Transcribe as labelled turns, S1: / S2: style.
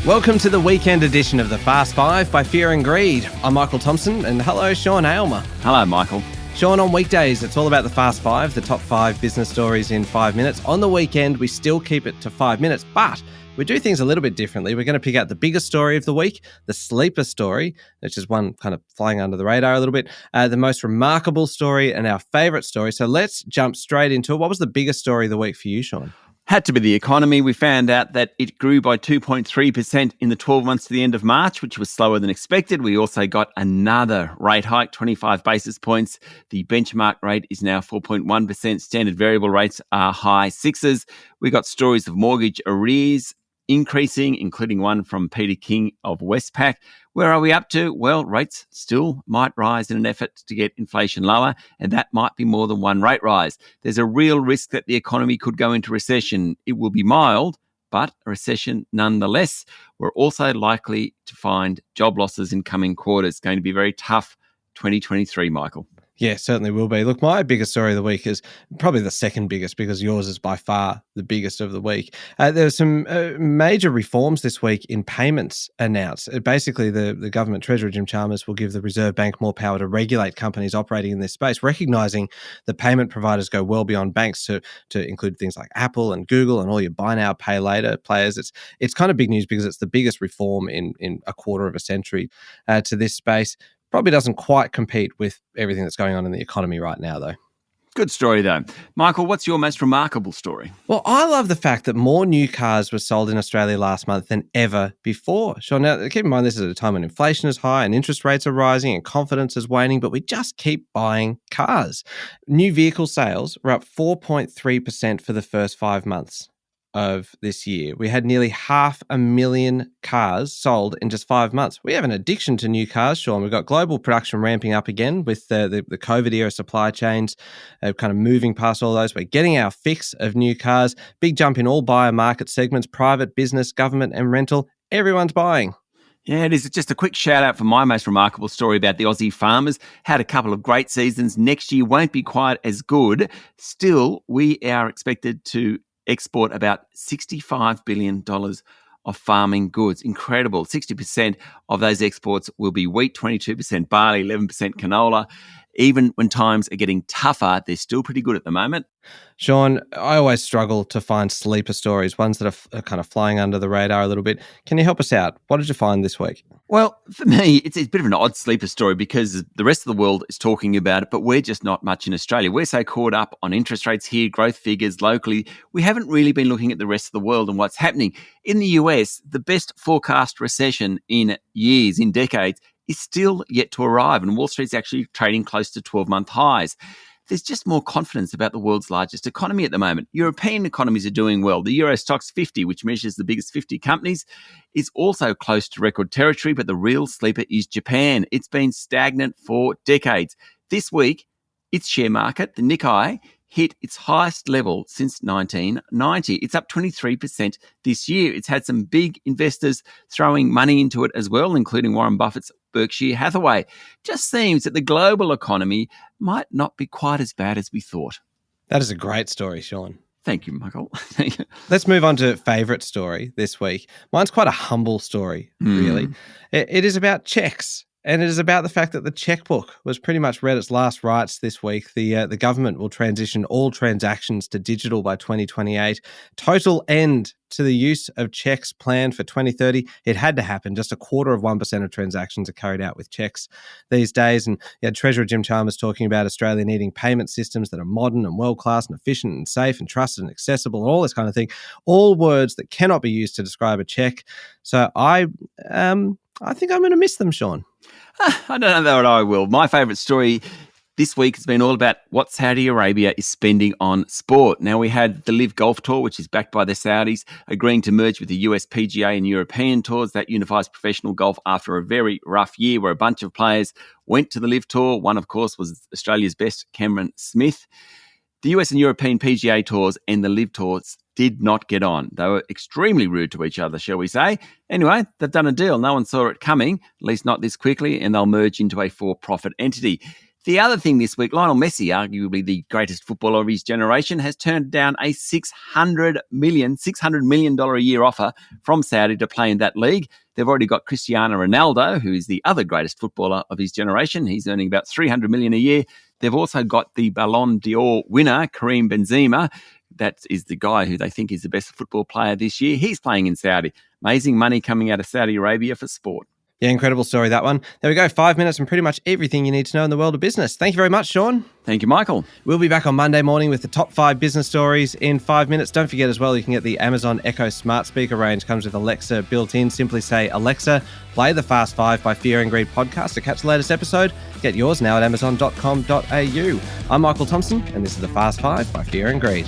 S1: Welcome to the weekend edition of the Fast Five by Fear and Greed. I'm Michael Thompson, and hello, Sean Aylmer.
S2: Hello, Michael.
S1: Sean, on weekdays, it's all about the Fast Five, the top 5 business stories in 5 minutes. On the weekend, we still keep it to 5 minutes, but we do things a little bit differently. We're going to pick out the biggest story of the week, the sleeper story, which is one kind of flying under the radar a little bit, the most remarkable story, and our favourite story. So let's jump straight into it. What was the biggest story of the week for you, Sean?
S2: Had to be the economy. We found out that it grew by 2.3% in the 12 months to the end of March, which was slower than expected. We also got another rate hike, 25 basis points. The benchmark rate is now 4.1%. Standard variable rates are high sixes. We got stories of mortgage arrears increasing, including one from Peter King of Westpac. Where are we up to? Well, rates still might rise in an effort to get inflation lower, and that might be more than one rate rise. There's a real risk that the economy could go into recession. It will be mild, but a recession nonetheless. We're also likely to find job losses in coming quarters. It's going to be very tough 2023, Michael.
S1: Yeah, certainly will be. Look, my biggest story of the week is probably the second biggest because yours is by far the biggest of the week. There were some major reforms this week in payments announced. Basically, the government treasurer, Jim Chalmers, will give the Reserve Bank more power to regulate companies operating in this space, recognising that payment providers go well beyond banks to include things like Apple and Google and all your buy now, pay later players. It's kind of big news because it's the biggest reform in a quarter of a century to this space. Probably doesn't quite compete with everything that's going on in the economy right now, though.
S2: Good story, though. Michael, what's your most remarkable story?
S1: Well, I love the fact that more new cars were sold in Australia last month than ever before. Sure, now, keep in mind this is at a time when inflation is high and interest rates are rising and confidence is waning, but we just keep buying cars. New vehicle sales were up 4.3% for the first 5 months of this year. We had nearly 500,000 cars sold in just 5 months. We have an addiction to new cars, Sean. We've got global production ramping up again with the COVID era supply chains kind of moving past all those. We're getting our fix of new cars. Big jump in all buyer market segments, private, business, government and rental. Everyone's buying.
S2: Yeah, it is. Just a quick shout out for my most remarkable story about the Aussie farmers. Had a couple of great seasons. Next year won't be quite as good. Still, we are expected to export about $65 billion of farming goods. Incredible. 60% of those exports will be wheat, 22% barley, 11% canola. Even when times are getting tougher, they're still pretty good at the moment.
S1: Sean, I always struggle to find sleeper stories, ones that are kind of flying under the radar a little bit. Can you help us out? What did you find this week?
S2: Well, for me, it's a bit of an odd sleeper story because the rest of the world is talking about it, but we're just not much in Australia. We're so caught up on interest rates here, growth figures locally. We haven't really been looking at the rest of the world and what's happening. In the US, the best forecast recession in years, in decades, is still yet to arrive, and Wall Street's actually trading close to 12-month highs. There's just more confidence about the world's largest economy at the moment. European economies are doing well. The Euro Stoxx 50, which measures the biggest 50 companies, is also close to record territory, but the real sleeper is Japan. It's been stagnant for decades. This week, its share market, the Nikkei, hit its highest level since 1990. It's up 23% this year. It's had some big investors throwing money into it as well, including Warren Buffett's Berkshire Hathaway. Just seems that the global economy might not be quite as bad as we thought.
S1: That is a great story, Sean.
S2: Thank you, Michael.
S1: Let's move on to favourite story this week. Mine's quite a humble story, really. It is about checks. And it is about the fact that the checkbook was pretty much read its last rites this week. The government will transition all transactions to digital by 2028. Total end to the use of checks planned for 2030. It had to happen. Just 0.25% of transactions are carried out with checks these days. And you had Treasurer Jim Chalmers talking about Australia needing payment systems that are modern and world-class and efficient and safe and trusted and accessible and all this kind of thing. All words that cannot be used to describe a check. So I think I'm going to miss them, Sean.
S2: I don't know that I will. My favourite story this week has been all about what Saudi Arabia is spending on sport. Now, we had the Live Golf Tour, which is backed by the Saudis, agreeing to merge with the US PGA and European tours. That unifies professional golf after a very rough year where a bunch of players went to the Live Tour. One, of course, was Australia's best, Cameron Smith. The US and European PGA tours and the Live Tours did not get on. They were extremely rude to each other, shall we say. Anyway, they've done a deal. No one saw it coming, at least not this quickly, and they'll merge into a for-profit entity. The other thing this week, Lionel Messi, arguably the greatest footballer of his generation, has turned down a $600 million a year offer from Saudi to play in that league. They've already got Cristiano Ronaldo, who is the other greatest footballer of his generation. He's earning about $300 million a year. They've also got the Ballon d'Or winner, Karim Benzema. That is the guy who they think is the best football player this year. He's playing in Saudi. Amazing money coming out of Saudi Arabia for sport.
S1: Yeah, incredible story, that one. There we go, 5 minutes and pretty much everything you need to know in the world of business. Thank you very much, Sean.
S2: Thank you, Michael.
S1: We'll be back on Monday morning with the top 5 business stories in 5 minutes. Don't forget as well, you can get the Amazon Echo smart speaker range. Comes with Alexa built in. Simply say, Alexa, play the Fast 5 by Fear and Greed podcast to catch the latest episode. Get yours now at amazon.com.au. I'm Michael Thompson, and this is the Fast 5 by Fear and Greed.